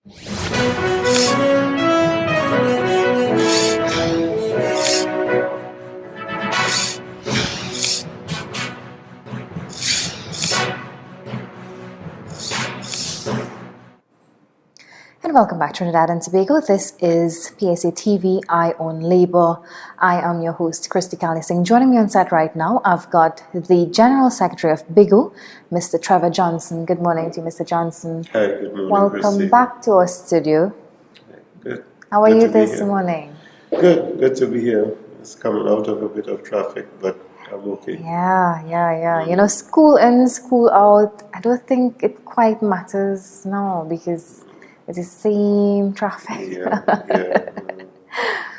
And welcome back, Trinidad and Tobago. This is PSA TV, Eye on Labour. I am your host, Christy Callising. Joining me on set right now, I've got the General Secretary of BIGWU, Mr. Trevor Johnson. Good morning to you, Mr. Johnson. Hi, good morning, welcome Christy. back to our studio. Good. How are you this morning? Good to be here. It's coming out of a bit of traffic, but I'm okay. Yeah. You know, school in, school out, I don't think it quite matters now because it's the same traffic. Yeah.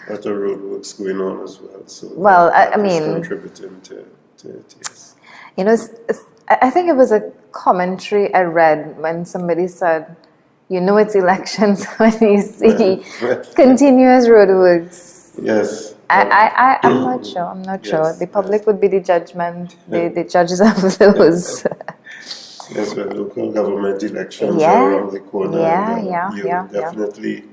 Lot of roadworks going on as well. So well, I mean, contributing to it, yes. You know, I think it was a commentary I read when somebody said, you know it's elections when you see continuous roadworks. Yes. I'm not sure. The public would be the judgment, the judges of those. Yes, well, local government elections are around the corner. You're definitely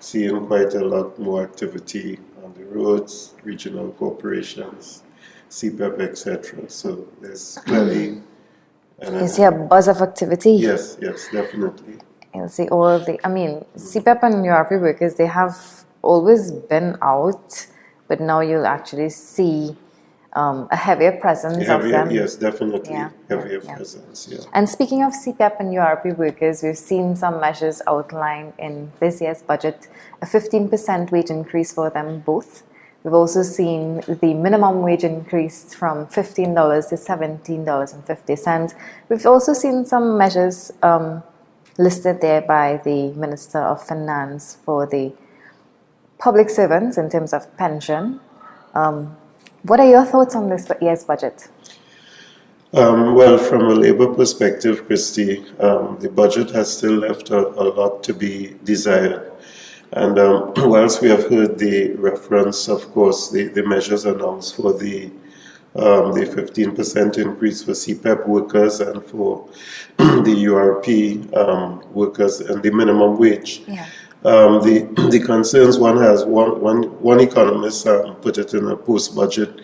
seeing quite a lot more activity on the roads, regional corporations, CPEP, etc. So there's plenty. You see a buzz of activity? Yes, definitely. You'll see all of the, CPEP and URP workers, they have always been out, but now you'll actually see a heavier presence of them. Yes, definitely. Heavier presence, yeah. And speaking of CPEP and URP workers, we've seen some measures outlined in this year's budget, a 15% wage increase for them both. We've also seen the minimum wage increase from $15 to $17.50. We've also seen some measures listed there by the Minister of Finance for the public servants in terms of pension. What are your thoughts on this year's budget? Well, from a Labour perspective, Christy, the budget has still left a lot to be desired. And whilst we have heard the reference, of course, the measures announced for the 15% increase for CPEP workers and for the URP workers and the minimum wage. Yeah. The concerns one has, one economist put it in a post-budget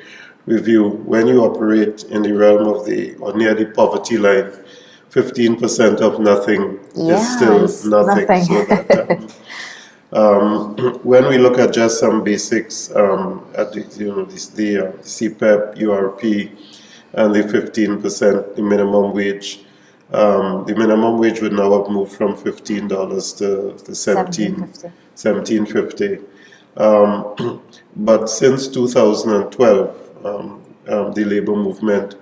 review. When you operate in the realm of or near the poverty line, 15% of nothing is still nothing. So that, when we look at just some basics at the CPEP, URP, and the 15%, the minimum wage. The minimum wage would now have moved from $15 to $17.50. But since 2012, the labor movement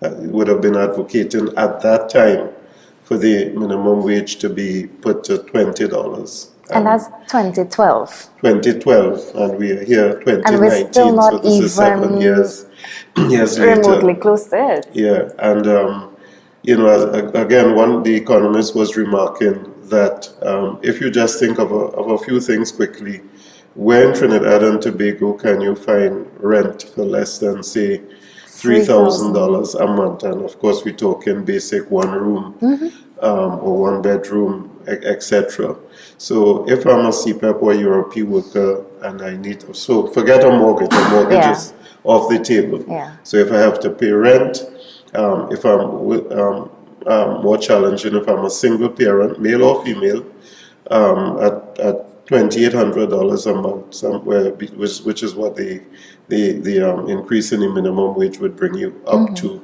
would have been advocating at that time for the minimum wage to be put to $20. And that's 2012. 2012, and we are here 2019. And we're still not so this even is 7 years remotely later. close to it. Yeah, and again, the economist was remarking that if you just think of a few things quickly, where in Trinidad and Tobago can you find rent for less than, say, $3,000 a month? And of course, we're talking basic one room or one bedroom, etc. So if I'm a CPEP or URP worker and I need, so forget a mortgage is off the table. Yeah. So if I have to pay rent, if I'm more challenging, if I'm a single parent, male or female, at $2,800 a month, somewhere, which is what the increase in the minimum wage would bring you up to.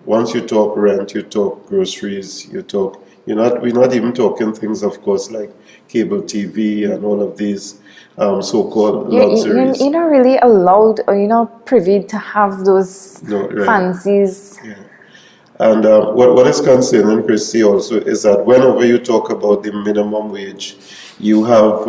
Once you talk rent, you talk groceries, we're not even talking things, of course, like cable TV and all of these so-called luxuries. You're not really allowed, or you're not privy to have those fancies. Yeah. And what is concerning, Christy, also is that whenever you talk about the minimum wage, you have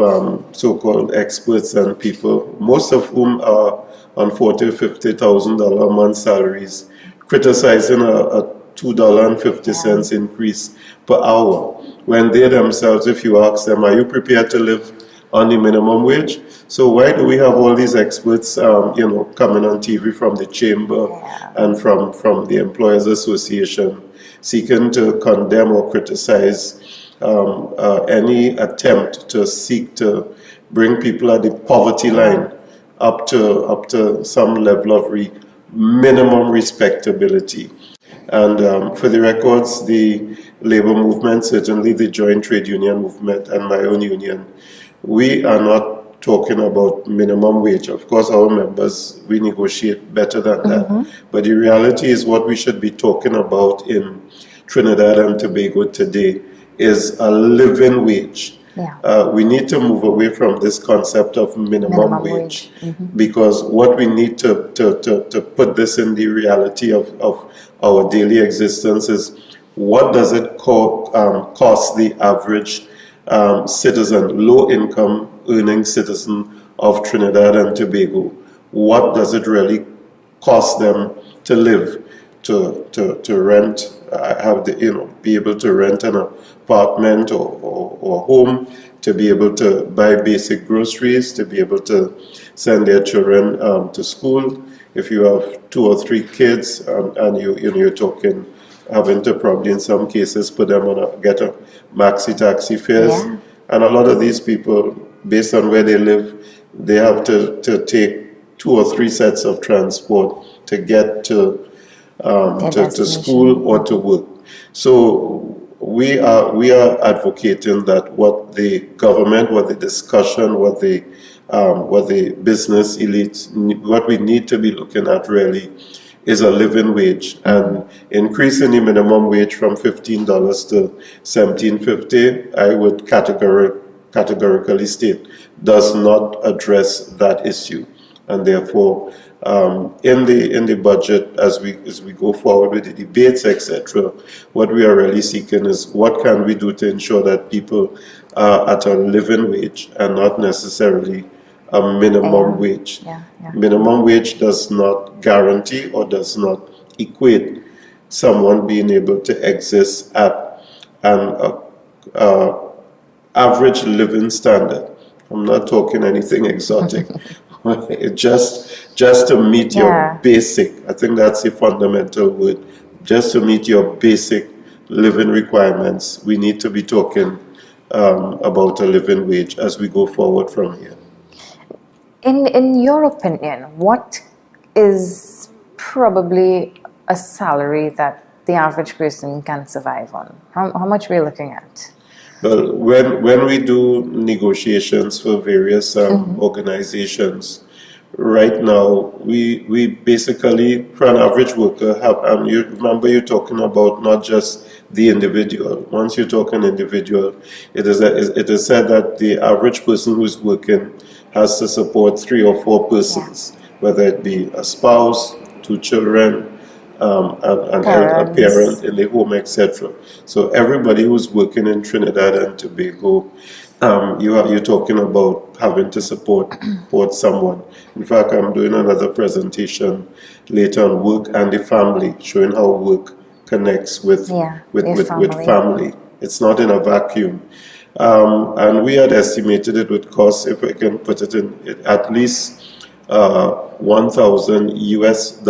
so-called experts and people, most of whom are on $40,000, $50,000 a month salaries, criticizing a $2.50 increase per hour, when they themselves, if you ask them, are you prepared to live on the minimum wage? So why do we have all these experts, coming on TV from the chamber and from the Employers Association, seeking to condemn or criticize any attempt to seek to bring people at the poverty line up to some level of minimum respectability. And for the records, the labor movement, certainly the joint trade union movement and my own union, we are not talking about minimum wage. Of course, our members, we negotiate better than that. But the reality is what we should be talking about in Trinidad and Tobago today is a living wage. We need to move away from this concept of minimum wage. Because what we need to put this in the reality of our daily existence is what does it cost the average citizen, low-income earning citizen of Trinidad and Tobago? What does it really cost them to live, to rent, be able to rent an apartment or home, to be able to buy basic groceries, to be able to send their children to school? If you have 2 or 3 kids and you're talking having to probably in some cases put them on get a maxi taxi fares. And a lot of these people, based on where they live, they have to take 2 or 3 sets of transport to get to school or to work. So we are advocating that what the government, what the discussion, what the business elite, what we need to be looking at really is a living wage, and increasing the minimum wage from $15 to $17.50, I would categorically state, does not address that issue. And therefore, in the budget, as we go forward with the debates, etc., what we are really seeking is what can we do to ensure that people are at a living wage and not necessarily a minimum wage. Minimum wage does not guarantee or does not equate someone being able to exist at an average living standard. I'm not talking anything exotic. just to meet your basic, I think that's the fundamental word, just to meet your basic living requirements, we need to be talking about a living wage as we go forward from here. In your opinion, what is probably a salary that the average person can survive on? How much are we looking at? Well, when we do negotiations for various organizations, right now we basically, for an average worker, have, you remember you're talking about not just the individual. Once you're talking individual, it is said that the average person who's working has to support 3 or 4 persons, whether it be a spouse, 2 children, a parent in the home, etc. So everybody who's working in Trinidad and Tobago, you're talking about having to support someone. In fact, I'm doing another presentation later on work and the family, showing how work connects with family. It's not in a vacuum. And we had estimated it would cost, if I can put it in, at least $1,000 US,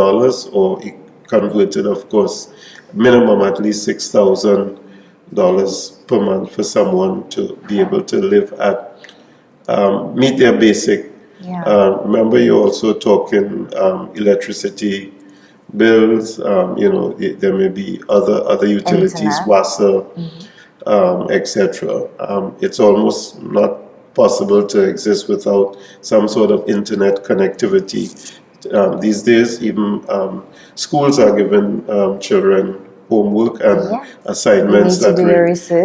or converted, of course, minimum at least $6,000 per month for someone to be able to live at, meet their basic. Remember, you're also talking electricity bills. There may be other utilities, WASA, etc. It's almost not possible to exist without some sort of internet connectivity. These days, even schools are giving children homework and assignments that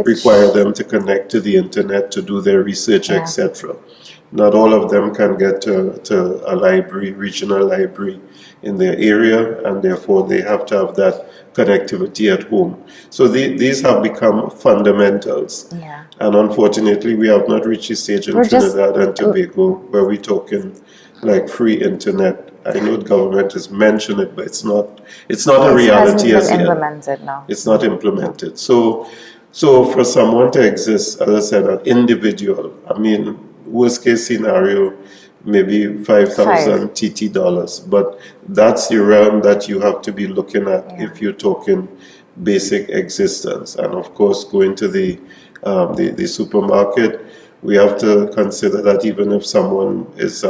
require them to connect to the internet to do their research, etc. Not all of them can get to a library, regional library in their area, and therefore they have to have that connectivity at home. So these have become fundamentals. And unfortunately, we have not reached the stage in Trinidad and Tobago where we're talking like free internet. I know the government has mentioned it, but it's not a reality as yet. It's not implemented. So for someone to exist, as I said, an individual, I mean, worst case scenario, maybe 5,000 TT dollars, but that's the realm that you have to be looking at if you're talking basic existence. And of course, going to the the supermarket. We have to consider that even if someone is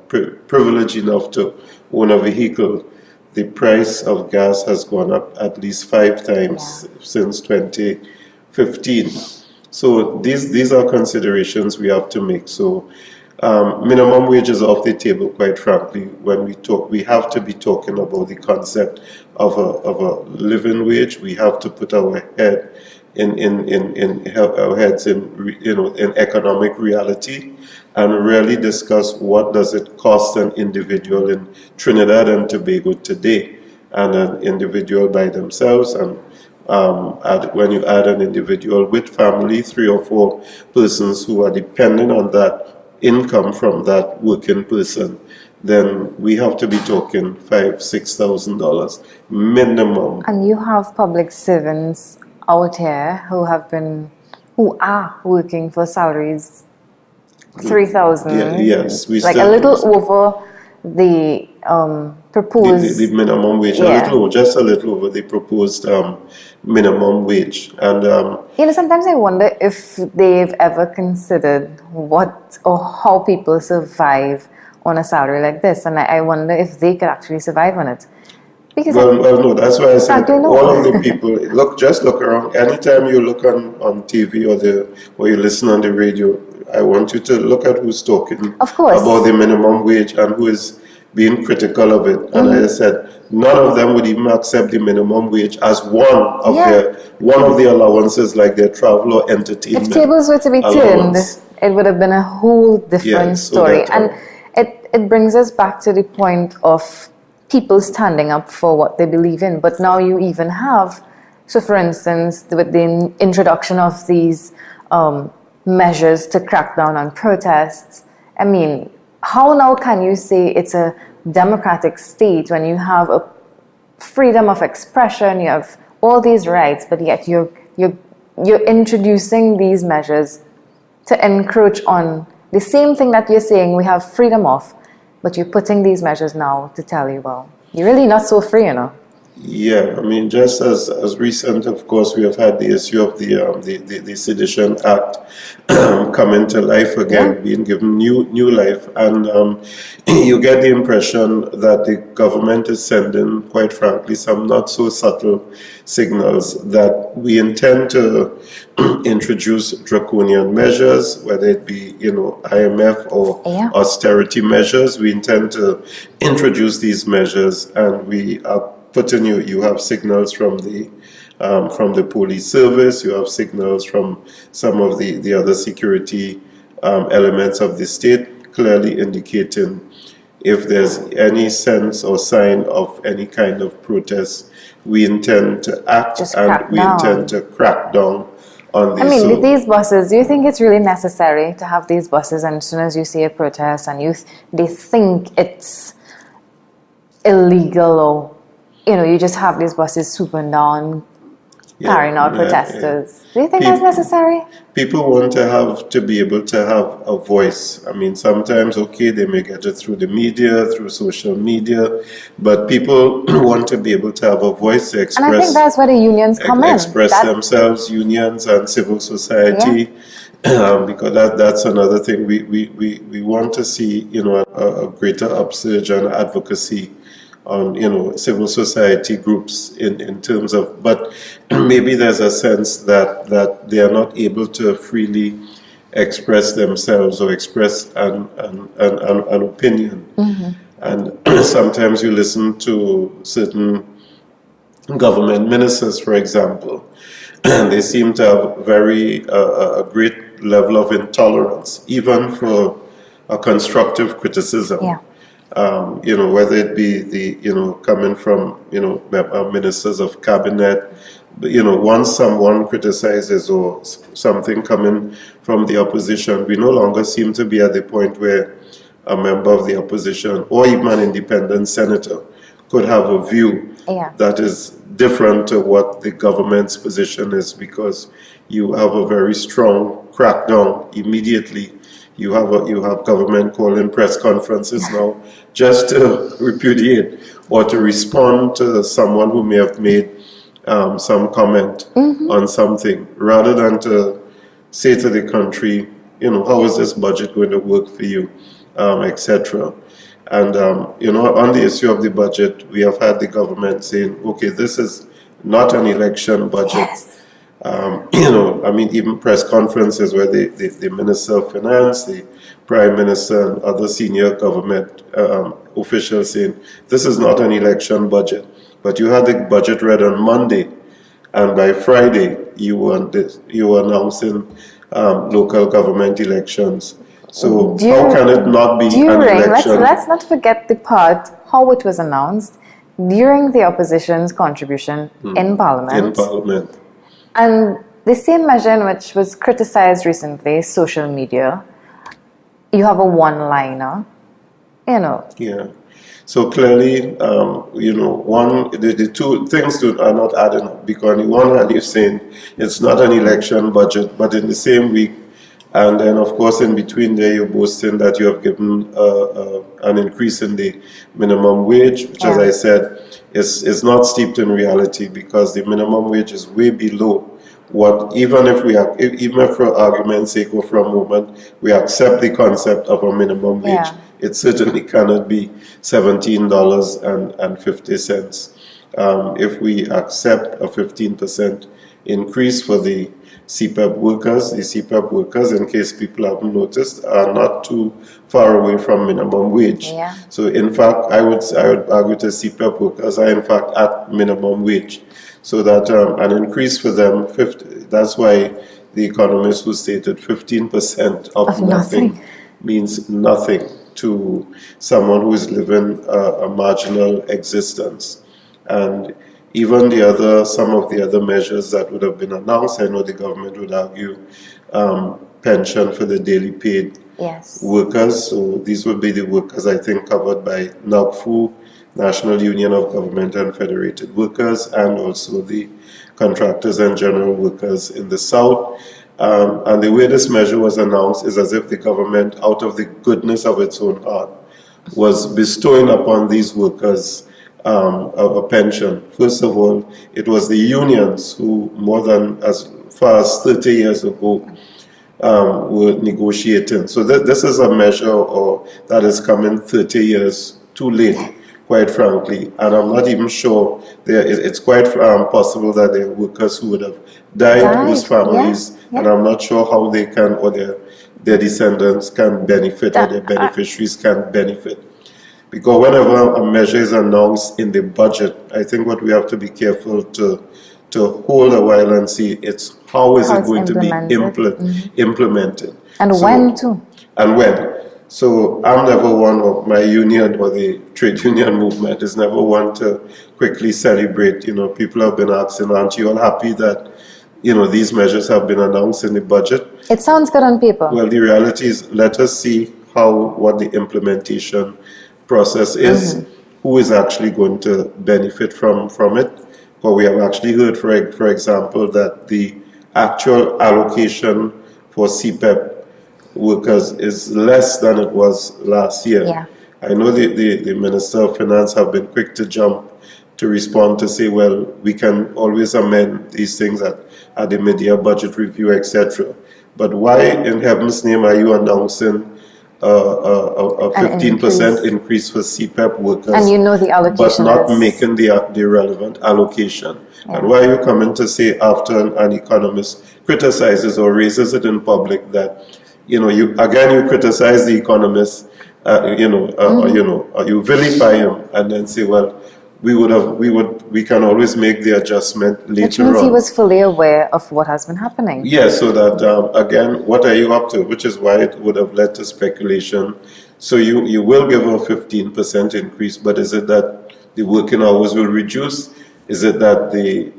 privileged enough to own a vehicle, the price of gas has gone up at least 5 times since 2015. So these are considerations we have to make. So minimum wage is off the table, quite frankly. When we talk, we have to be talking about the concept of a living wage. We have to put our head our heads in economic reality and really discuss what does it cost an individual in Trinidad and Tobago today, and an individual by themselves, and when you add an individual with family, 3 or 4 persons who are dependent on that income from that working person, then we have to be talking $5,000-$6,000 minimum. And you have public servants out here who are working for salaries 3,000. Yes, we like a little over the proposed the minimum wage, just a little over the proposed minimum wage. And sometimes I wonder if they've ever considered what or how people survive on a salary like this, and I wonder if they could actually survive on it. Because no, that's why I said all of the people just look around. Anytime you look on TV or you listen on the radio, I want you to look at who's talking about the minimum wage and who is being critical of it. And I said none of them would even accept the minimum wage as one of the allowances, like their travel or entertainment. If tables were to be turned, it would have been a whole different story. And it brings us back to the point of people standing up for what they believe in. But now you even have, so for instance, with the introduction of these measures to crack down on protests, I mean, how now can you say it's a democratic state when you have a freedom of expression, you have all these rights, but yet you're introducing these measures to encroach on the same thing that you're saying we have freedom of, but you're putting these measures now to tell you, well, you're really not so free, Yeah, I mean, just as recent, of course, we have had the issue of the Sedition Act coming to life again, being given new life, and you get the impression that the government is sending, quite frankly, some not so subtle signals that we intend to introduce draconian measures, whether it be IMF or austerity measures. We intend to introduce these measures, and we are putting you have signals from the police service, you have signals from some of the other security elements of the state, clearly indicating if there's any sense or sign of any kind of protest, we intend to act intend to crack down on these. I mean, with these buses, do you think it's really necessary to have these buses, and as soon as you see a protest and they think it's illegal, or you just have these buses swooping down, carrying out protesters. Do you think that's necessary? People want to be able to have a voice. I mean, sometimes, they may get it through the media, through social media, but people want to be able to have a voice to express. And I think that's where the unions come in. Express themselves, unions and civil society. Because that's another thing. We want to see, a greater upsurge and advocacy on civil society groups in terms of, but maybe there's a sense that they are not able to freely express themselves or express an opinion. And sometimes you listen to certain government ministers, for example, and they seem to have a great level of intolerance, even for a constructive criticism. Whether it be coming from ministers of cabinet, once someone criticizes or something coming from the opposition, we no longer seem to be at the point where a member of the opposition or even an independent senator could have a view that is different to what the government's position is, because you have a very strong crackdown immediately. You have government calling press conferences now just to repudiate or to respond to someone who may have made some comment on something, rather than to say to the country, how is this budget going to work for you, etc. And, on the issue of the budget, we have had the government saying, okay, this is not an election budget. Yes. Even press conferences where the Minister of Finance, the Prime Minister, and other senior government officials saying, this is not an election budget. But you had the budget read on Monday, and by Friday, you were announcing local government elections. So how can it not be an election? Let's not forget the part, how it was announced during the opposition's contribution in Parliament. In Parliament. And the same measure in which was criticized recently, social media, you have a one-liner, Yeah. So clearly, the two things are not adding up, because on the one hand, you're saying it's not an election budget, but in the same week, and then of course in between there, you're boasting that you have given an increase in the minimum wage, which, as I said, is not steeped in reality, because the minimum wage is way below what, even if for argument's sake or for a moment, we accept the concept of a minimum wage, it certainly cannot be $17.50. If we accept a 15% increase for the CPEP workers, in case people haven't noticed, are not too far away from minimum wage. Yeah. So in fact, I would argue that CPEP workers are in fact at minimum wage. So that an increase for them, that's why the economist who stated 15% of nothing means nothing to someone who is living a marginal existence. And even some of the other measures that would have been announced, I know the government would argue pension for the daily paid workers. So these would be the workers, I think, covered by NAGFU, National Union of Government and Federated Workers, and also the contractors and general workers in the South. And the way this measure was announced is as if the government, out of the goodness of its own heart, was bestowing upon these workers a pension. First of all, it was the unions who, more than as far as 30 years ago, were negotiating. So this is a measure that is coming 30 years too late, quite frankly. And I'm not even sure, it's quite possible that there are workers who would have died whose families, and I'm not sure how they can, or their descendants can benefit, or their beneficiaries can benefit. Because whenever a measure is announced in the budget, I think what we have to be careful to hold a while and see, it's how is it going to be implemented. And when too. And when. So I'm never one, or my union or the trade union movement is never one to quickly celebrate. People have been asking, aren't you all happy that, these measures have been announced in the budget? It sounds good on paper. Well, the reality is, let us see what the implementation process is, who is actually going to benefit from it. But we have actually heard, for example, that the actual allocation for CPEP workers is less than it was last year. Yeah. I know the Minister of Finance have been quick to jump to respond to say, well, we can always amend these things at the mid-year budget review, etc. But why in heaven's name are you announcing a 15% increase for CPEP workers, and the allocation, but not making the relevant allocation? Yeah. And why are you coming to say, after an economist criticizes or raises it in public, that you criticize the economist, you vilify him, and then say, well, we can always make the adjustment later on. Which means he was fully aware of what has been happening. Yes, so that, again, what are you up to? Which is why it would have led to speculation. So you will give a 15% increase, but is it that the working hours will reduce? Is it that the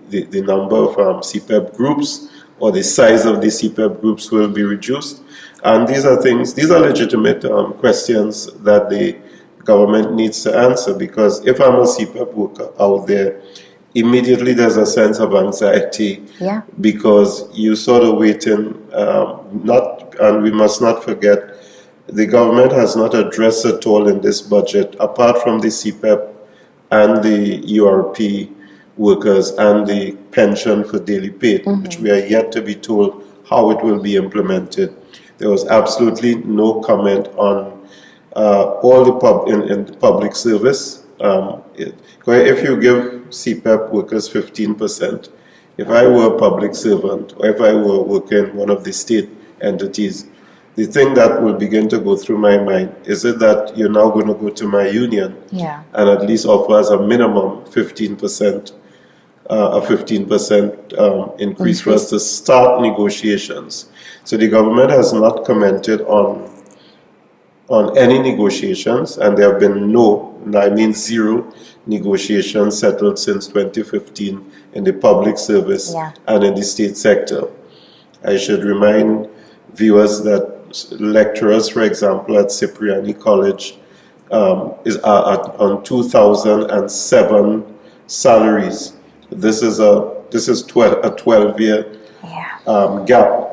number of CPEP groups or the size of the CPEP groups will be reduced? And these are legitimate questions that the government needs to answer, because if I'm a CPEP worker out there, immediately there's a sense of anxiety, because you sort of waiting, and we must not forget, the government has not addressed at all in this budget, apart from the CPEP and the URP workers and the pension for daily paid, which we are yet to be told how it will be implemented. There was absolutely no comment on all the in the public service. If you give CPEP workers 15%, if I were a public servant or if I were working in one of the state entities, the thing that will begin to go through my mind is it that you're now going to go to my union and at least offer as a minimum 15%, a 15% increase for us to start negotiations. So the government has not commented on any negotiations, and there have been zero negotiations settled since 2015 in the public service and in the state sector. I should remind viewers that lecturers, for example, at Cipriani College are on 2007 salaries. This is a 12-year gap,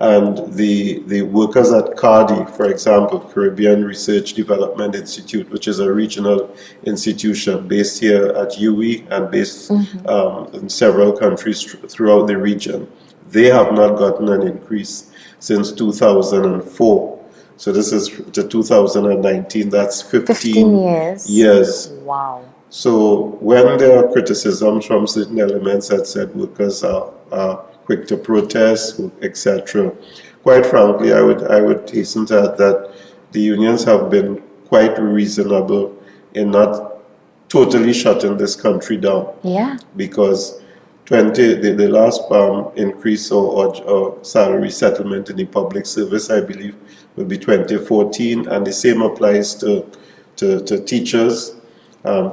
and the workers at CARDI, for example, Caribbean Research Development Institute, which is a regional institution based here at UWI and based in several countries throughout the region, they have not gotten an increase since 2004. So this is to 2019, that's 15 years. Wow. So when there are criticisms from certain elements that said workers are quick to protest, etc., quite frankly, I would hasten to add that the unions have been quite reasonable in not totally shutting this country down. Yeah. Because the last increase or salary settlement in the public service, I believe, will be 2014, and the same applies to teachers.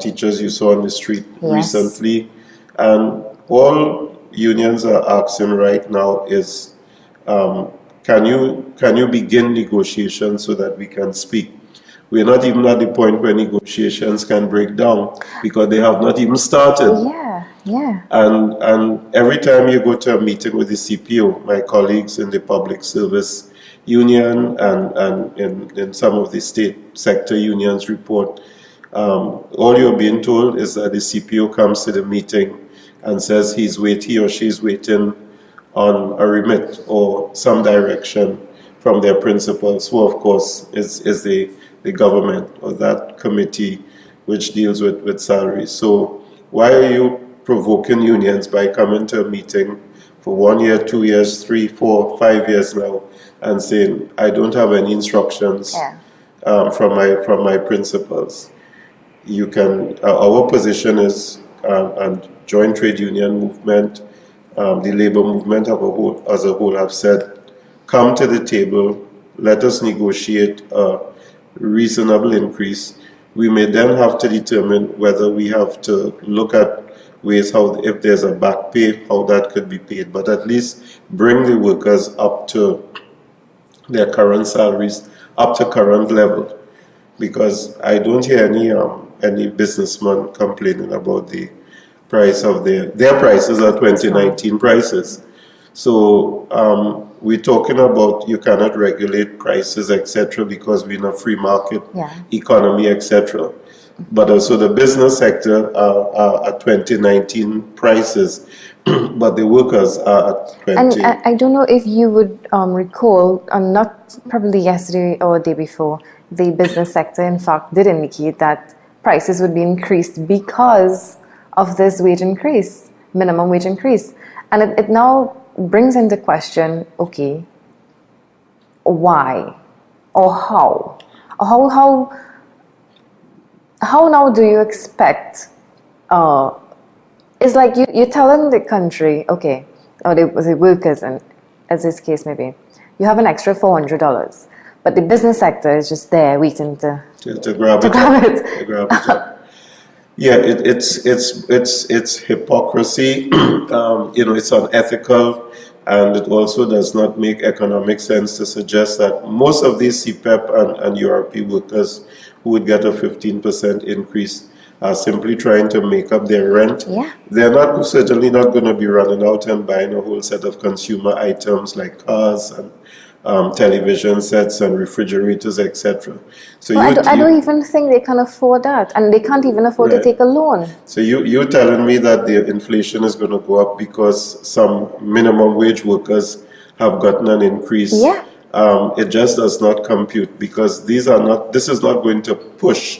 Teachers you saw on the street recently, and all unions are asking right now is, can you begin negotiations so that we can speak? We're not even at the point where negotiations can break down because they have not even started. Yeah. And every time you go to a meeting with the CPO, my colleagues in the public service union and in some of the state sector unions report, all you're being told is that the CPO comes to the meeting and says he or she's waiting on a remit or some direction from their principals, who of course is the government or that committee which deals with salaries. So why are you provoking unions by coming to a meeting for 1 year, 2 years, 3, 4, 5 years now and saying, I don't have any instructions from my principals? You can, our position is, and joint trade union movement, the labor movement as a whole have said, come to the table, let us negotiate a reasonable increase. We may then have to determine whether we have to look at ways how, if there's a back pay, how that could be paid, but at least bring the workers up to their current salaries, up to current level, because I don't hear any businessman complaining about the price of their prices are 2019 prices. So we're talking about you cannot regulate prices, etc., because we're in a free market economy, etc. But also the business sector are at 2019 prices, but the workers are at 20. And I don't know if you would recall, not probably yesterday or the day before, the business sector in fact did indicate that prices would be increased because of this wage increase, minimum wage increase. And it now brings into question, okay, why or how? How now do you expect, it's like you're telling the country, okay, or the workers, and as this case may be, you have an extra $400, but the business sector is just there waiting to grab it. To grab it up. Yeah, it's hypocrisy. It's unethical, and it also does not make economic sense to suggest that most of these CPEP and URP workers who would get a 15% increase are simply trying to make up their rent. Yeah. They're certainly not going to be running out and buying a whole set of consumer items like cars television sets and refrigerators, etc. So Well, I don't even think they can afford that, and they can't even afford to take a loan. So you're telling me that the inflation is going to go up because some minimum wage workers have gotten an increase? Yeah. It just does not compute, because this is not going to push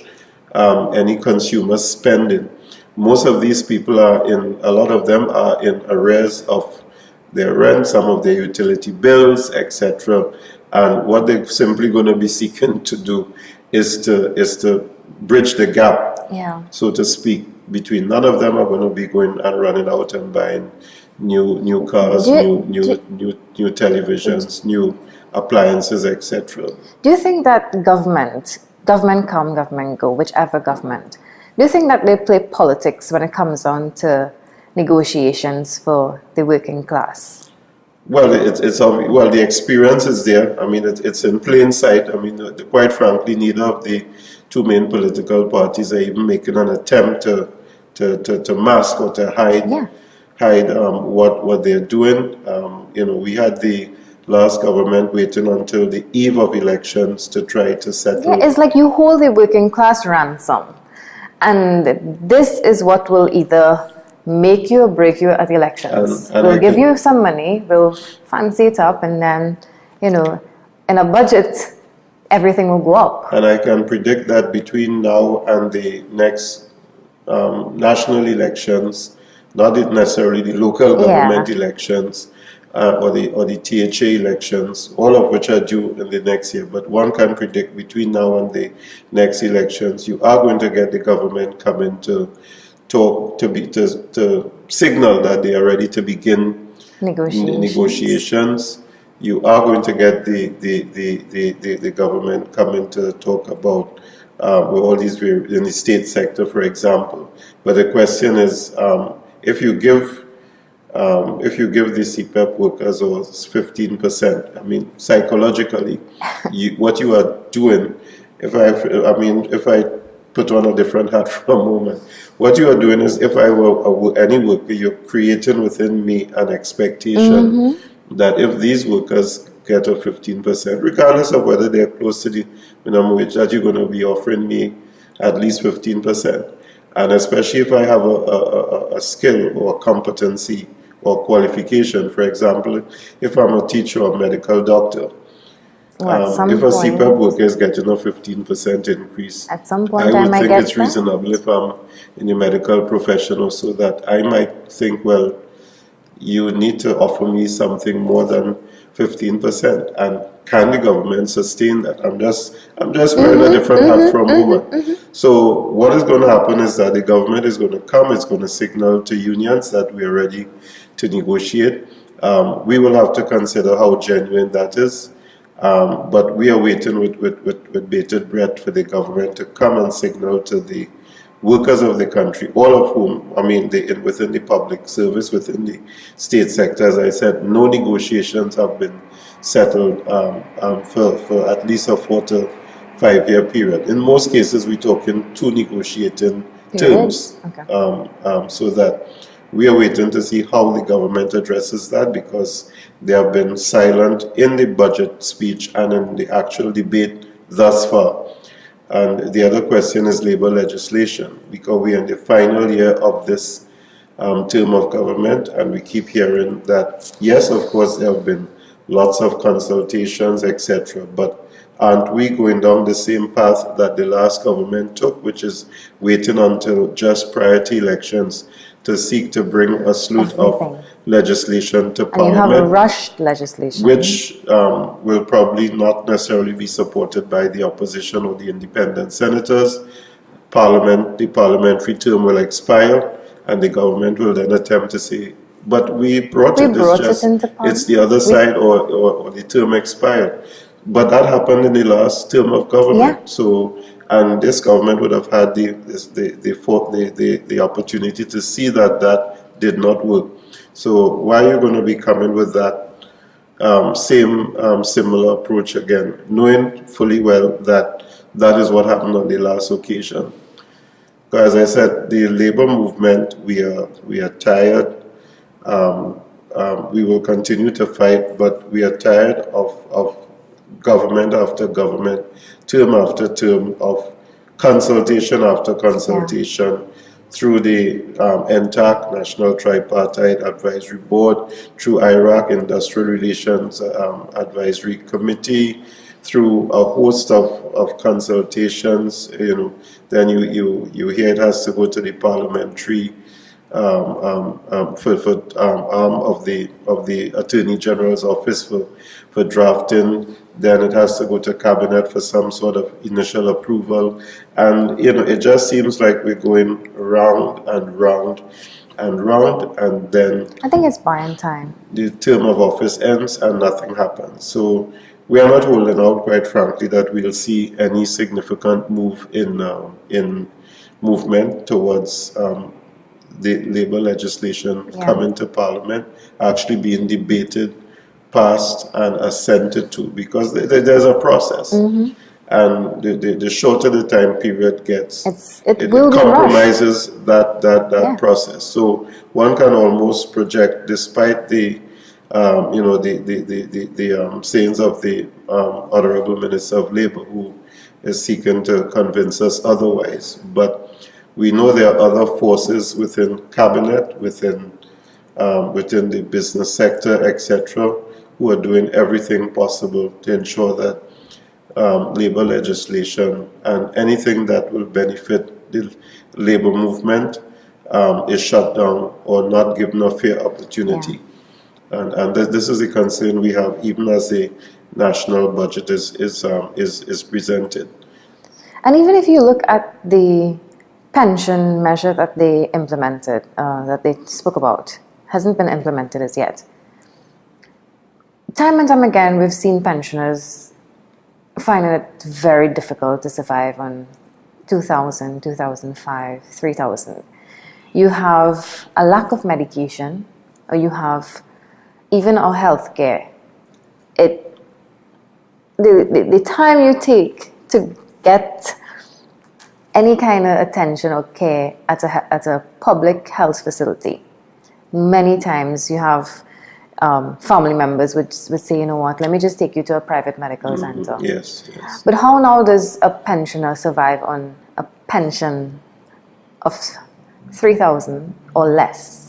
any consumer spending. Most of these people a lot of them are in arrears of their rent, some of their utility bills, etc. And what they're simply going to be seeking to do is to bridge the gap, so to speak, between. None of them are going to be going and running out and buying new cars, new televisions, new appliances, etc. Do you think that government come, government go, whichever government, do you think that they play politics when it comes on to negotiations for the working class? Well, the experience is there. I mean, it's in plain sight. I mean, quite frankly, neither of the two main political parties are even making an attempt to mask or to hide what they're doing. We had the last government waiting until the eve of elections to try to settle. Yeah, it's like you hold the working class ransom, and this is what will either make you or break you at the elections. And we'll give you some money, we'll fancy it up, and then, in a budget, everything will go up. And I can predict that between now and the next national elections, not necessarily the local government elections or the THA elections, all of which are due in the next year, but one can predict between now and the next elections, you are going to get the government coming to talk, to signal that they are ready to begin negotiations. You are going to get the government coming to talk about all these in the state sector, for example. But the question is, if you give the CPEP workers 15%, I mean, psychologically, what you are doing, if I put on a different hat for a moment, what you are doing is, if I were any worker, you're creating within me an expectation that if these workers get a 15%, regardless of whether they're close to the minimum wage, that you're going to be offering me at least 15%. And especially if I have a skill or a competency or qualification, for example, if I'm a teacher or medical doctor, if a CPEP worker is getting a 15% increase, at some point I would think it's reasonable, if I'm in the medical profession or so, that I might think, well, you need to offer me something more than 15%. And can the government sustain that? I'm just wearing a different hat for a moment. So what is going to happen is that the government is going to come, it's going to signal to unions that we are ready to negotiate. We will have to consider how genuine that is. But we are waiting with bated breath for the government to come and signal to the workers of the country, all of whom, within the public service, within the state sector, as I said, no negotiations have been settled for at least a 4 to 5 year period. In most cases, we're talking 2 negotiating terms. So that we are waiting to see how the government addresses that, because they have been silent in the budget speech and in the actual debate thus far. And the other question is labor legislation, because we are in the final year of this term of government, and we keep hearing that, yes, of course, there have been lots of consultations, etc., but aren't we going down the same path that the last government took, which is waiting until just prior to elections to seek to bring a slew of legislation to Parliament? And you have a rushed legislation, which will probably not necessarily be supported by the opposition or the independent senators. The parliamentary term will expire, and the government will then attempt to say, but we brought it into Parliament. It's the other side, or the term expired. But that happened in the last term of government. So, and this government would have had the opportunity to see that that did not work. So why are you going to be coming with that similar approach again, knowing fully well that that is what happened on the last occasion? Because, as I said, the labor movement, we are tired. we will continue to fight, but we are tired of government after government, term after term of consultation after consultation through the NTAC, National Tripartite Advisory Board, through Iraq Industrial Relations Advisory Committee, through a host of consultations. Then you hear it has to go to the parliamentary arm of the Attorney General's office for drafting. Then it has to go to cabinet for some sort of initial approval, and it just seems like we're going round and round and round, and then I think it's buying time. The term of office ends and nothing happens. So we are not holding out, quite frankly, that we'll see any significant move in movement towards the labor legislation coming to Parliament, actually being debated, passed, and assented to, because there's a process. And the shorter the time period gets, it compromises that process. So one can almost project, despite the sayings of the Honorable Minister of Labour, who is seeking to convince us otherwise. But we know there are other forces within cabinet, within the business sector, etc., who are doing everything possible to ensure that labor legislation and anything that will benefit the labor movement is shut down or not given a fair opportunity. And this is a concern we have, even as the national budget is presented. And even if you look at the pension measure that they implemented, that they spoke about, hasn't been implemented as yet. Time and time again, we've seen pensioners finding it very difficult to survive on 2,000, 2,005, 3,000. You have a lack of medication, or you have even our health care. The time you take to get any kind of attention or care at a public health facility, many times you have family members would say, you know what, let me just take you to a private medical center. Yes. But how now does a pensioner survive on a pension of 3,000 or less?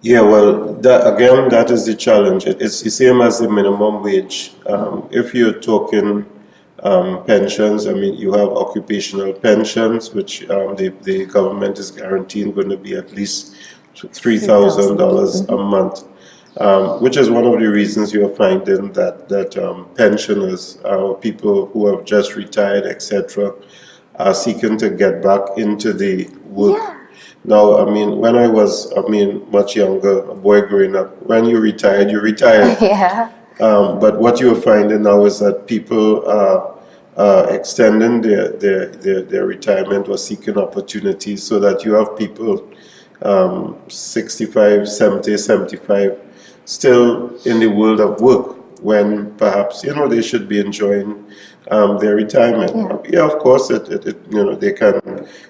Yeah, well, that is the challenge. It's the same as the minimum wage. If you're talking pensions, I mean, you have occupational pensions, which the government is guaranteeing going to be at least $3,000 a month, which is one of the reasons you're finding that pensioners, people who have just retired, etc., are seeking to get back into the work. Yeah. Now, I mean, when I was, much younger, a boy growing up, when you retired, you retired. Yeah. But what you're finding now is that people are extending their retirement or seeking opportunities, so that you have people 65, 70, 75 still in the world of work, when perhaps they should be enjoying their retirement. Yeah, of course, they can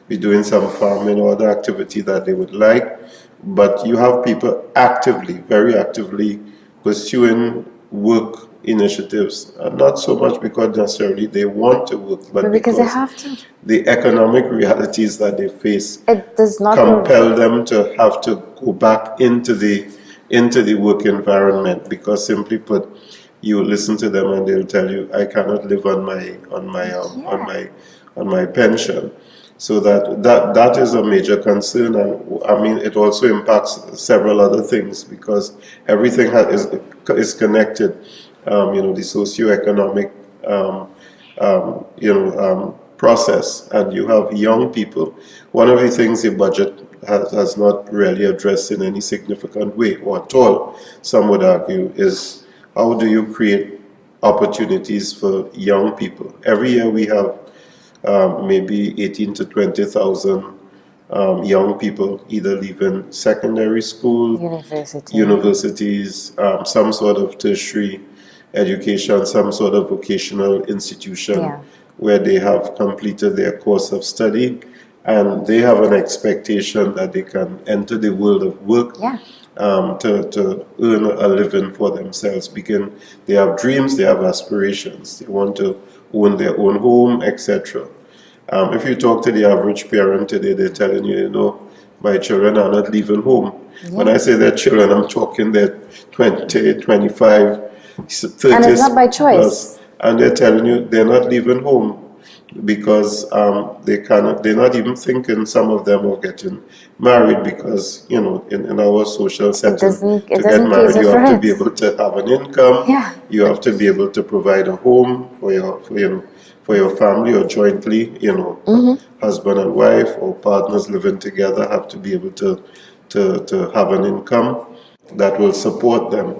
be doing some farming or other activity that they would like, but you have people very actively pursuing work initiatives, not so much because necessarily they want to work, but because they have to. The economic realities that they face It does not compel them to have to go back into the work environment, because simply put, you listen to them and they'll tell you, I cannot live on my pension. So that is a major concern, and I mean, it also impacts several other things, because everything is connected. The socioeconomic process, and you have young people. One of the things the budget has not really addressed in any significant way, or at all, some would argue, is how do you create opportunities for young people? Every year we have maybe 18 to 20,000 young people either leaving secondary school, universities, some sort of tertiary education, some sort of vocational institution where they have completed their course of study, and they have an expectation that they can enter the world of work to earn a living for themselves. They have dreams, they have aspirations, they want to own their own home, etc. If you talk to the average parent today, they're telling you, my children are not leaving home. Yeah. When I say their children, I'm talking their 20, 25, 30. And it's not by choice. Plus, and they're telling you they're not leaving home because they're not even thinking, some of them, of getting married because, in our social setting, to get married, you have to be able to have an income. Yeah. You have to be able to provide a home for your family, or jointly, husband and wife or partners living together have to be able to have an income that will support them.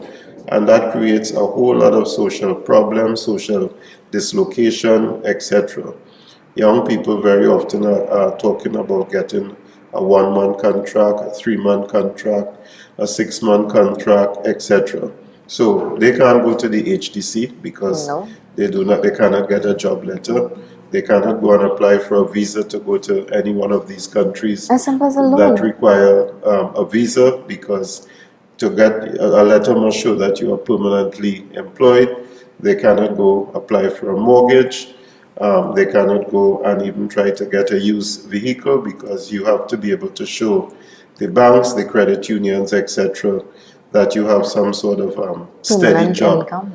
And that creates a whole lot of social problems, social dislocation, etc. Young people very often are talking about getting a 1-month contract, a 3-month contract, a 6-month contract, etc. So they can't go to the HDC because they cannot get a job letter. They cannot go and apply for a visa to go to any one of these countries that require a visa, because to get a letter must show that you are permanently employed. They cannot go apply for a mortgage. They cannot go and even try to get a used vehicle, because you have to be able to show the banks, the credit unions, etc., that you have some sort of steady job, income,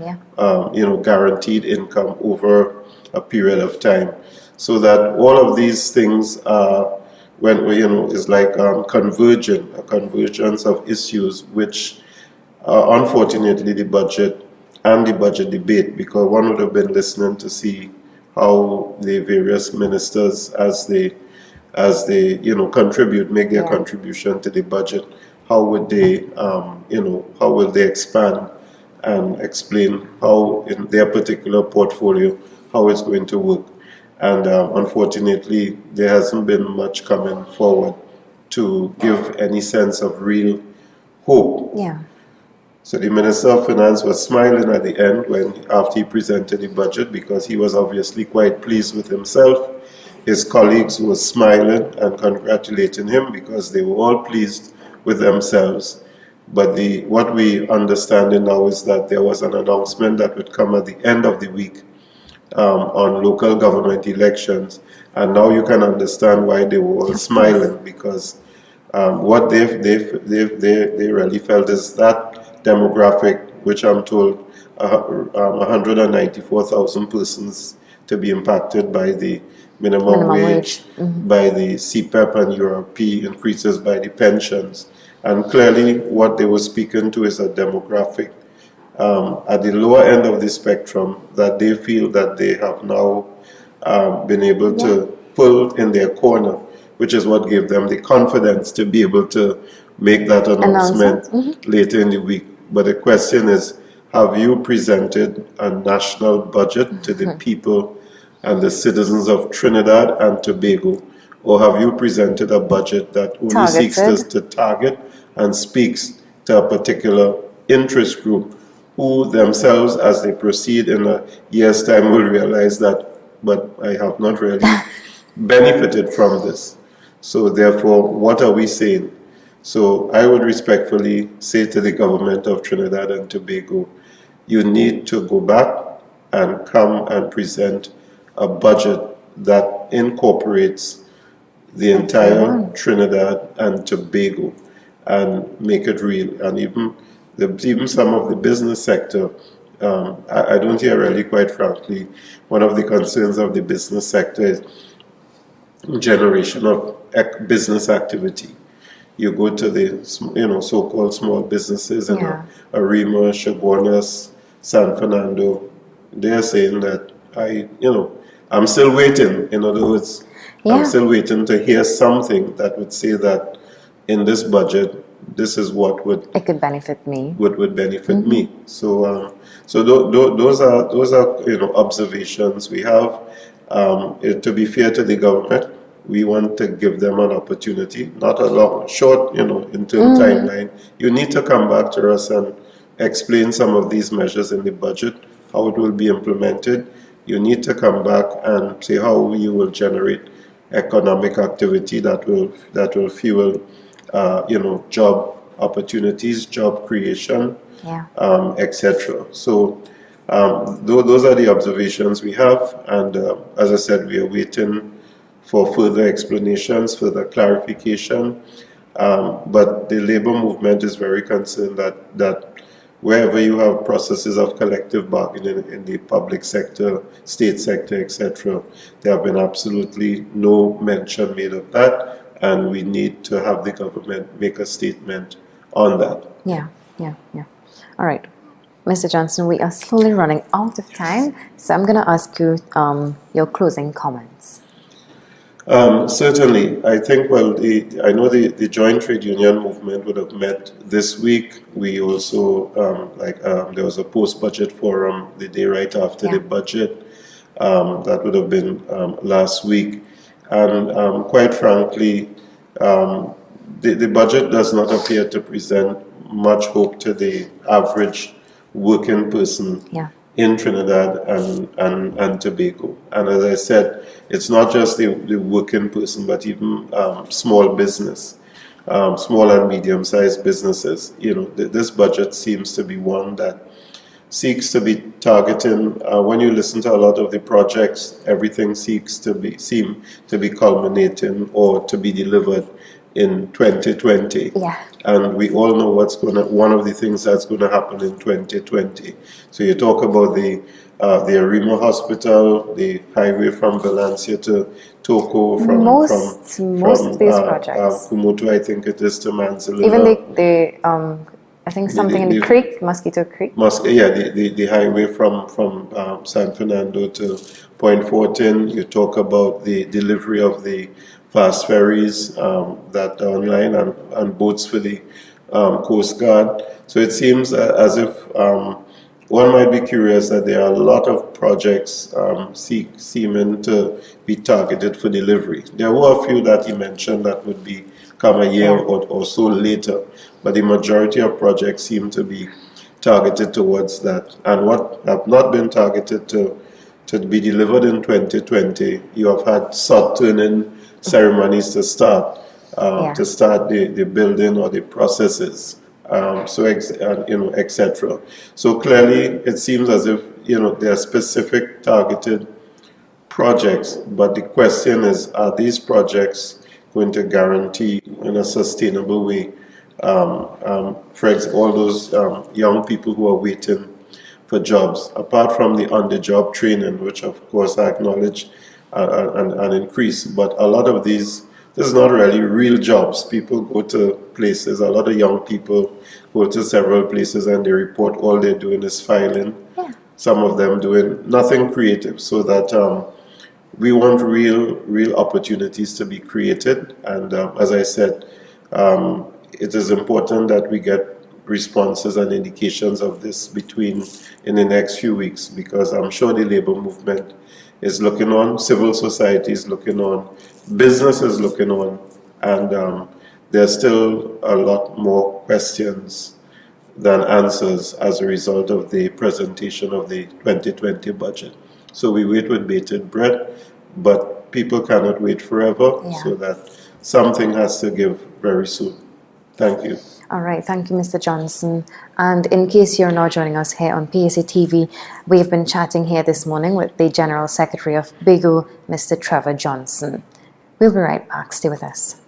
guaranteed income over a period of time. So that all of these things are, is like a convergence of issues, which unfortunately the budget and the budget debate, because one would have been listening to see how the various ministers, as they make their contribution to the budget, how would they how will they expand and explain how in their particular portfolio how it's going to work. And unfortunately, there hasn't been much coming forward to give any sense of real hope. Yeah. So the Minister of Finance was smiling at the end after he presented the budget, because he was obviously quite pleased with himself. His colleagues were smiling and congratulating him because they were all pleased with themselves. But what we understand now is that there was an announcement that would come at the end of the week on local government elections, and now you can understand why they were all smiling, because what they really felt is that demographic, which I'm told 194,000 persons to be impacted by the minimum wage, by the CPEP and URP increases, by the pensions. And clearly what they were speaking to is a demographic at the lower end of the spectrum that they feel that they have now been able to pull in their corner, which is what gave them the confidence to be able to make that announcement later in the week. But the question is, have you presented a national budget to the people and the citizens of Trinidad and Tobago, or have you presented a budget that only seeks to target and speaks to a particular interest group, who themselves, as they proceed in a year's time, will realize that, but I have not really benefited from this. So therefore, what are we saying? So I would respectfully say to the government of Trinidad and Tobago, you need to go back and come and present a budget that incorporates the entire Trinidad and Tobago and make it real. And even some of the business sector, I don't hear really, quite frankly, one of the concerns of the business sector is generation of business activity. You go to the so-called small businesses in Arima, Chaguanas, San Fernando, they're saying that I'm still waiting. In other words, I'm still waiting to hear something that would say that in this budget, this is what it could benefit me. Would benefit me. So those are observations we have. To be fair to the government, we want to give them an opportunity, not a short interim timeline. You need to come back to us and explain some of these measures in the budget, how it will be implemented. You need to come back and say how you will generate economic activity that will fuel job opportunities, job creation, Yeah. etc. So those are the observations we have, and as I said, we are waiting for further explanations, further clarification. But the labor movement is very concerned that wherever you have processes of collective bargaining in the public sector, state sector, etc., there have been absolutely no mention made of that, and we need to have the government make a statement on that. Yeah. All right. Mr. Johnson, we are slowly running out of time, so I'm going to ask you your closing comments. Certainly, I think, I know the joint trade union movement would have met this week. We also, there was a post-budget forum the day right after the budget. That would have been last week. And quite frankly, the budget does not appear to present much hope to the average working person in Trinidad and Tobago. And as I said, it's not just the working person, but even small business, small and medium-sized businesses. This budget seems to be one that seeks to be targeting. When you listen to a lot of the projects, everything seem to be culminating or to be delivered in 2020. Yeah. And we all know one of the things that's going to happen in 2020. So you talk about the Arima Hospital, the highway from Valencia to Toko, from most of these projects. Kumoto, I think it is, to Manzanilla. Even I think something in the creek, Mosquito Creek. The highway from San Fernando to Point Fortin. You talk about the delivery of the fast ferries that are online and boats for the Coast Guard. So it seems as if one might be curious that there are a lot of projects seeming to be targeted for delivery. There were a few that you mentioned that would come a year or so later, but the majority of projects seem to be targeted towards that. And what have not been targeted to be delivered in 2020, you have had sod turning ceremonies to start the building or the processes, etc. So clearly, it seems as if there are specific targeted projects, but the question is, are these projects going to guarantee in a sustainable way, for example, all those young people who are waiting for jobs, apart from the on-the-job training, which of course I acknowledge and increase, but a lot of this is not really real jobs. People go to places, a lot of young people go to several places and they report all they're doing is filing. Some of them doing nothing creative, so that we want real opportunities to be created. And as I said, it is important that we get responses and indications of this in the next few weeks, because I'm sure the labor movement is looking on, civil society is looking on, business is looking on, and there's still a lot more questions than answers as a result of the presentation of the 2020 budget. So we wait with bated breath, but people cannot wait forever, so that something has to give very soon. Thank you. All right, thank you, Mr. Johnson. And in case you're now joining us here on PSA TV, we've been chatting here this morning with the General Secretary of BIGWU, Mr. Trevor Johnson. We'll be right back. Stay with us.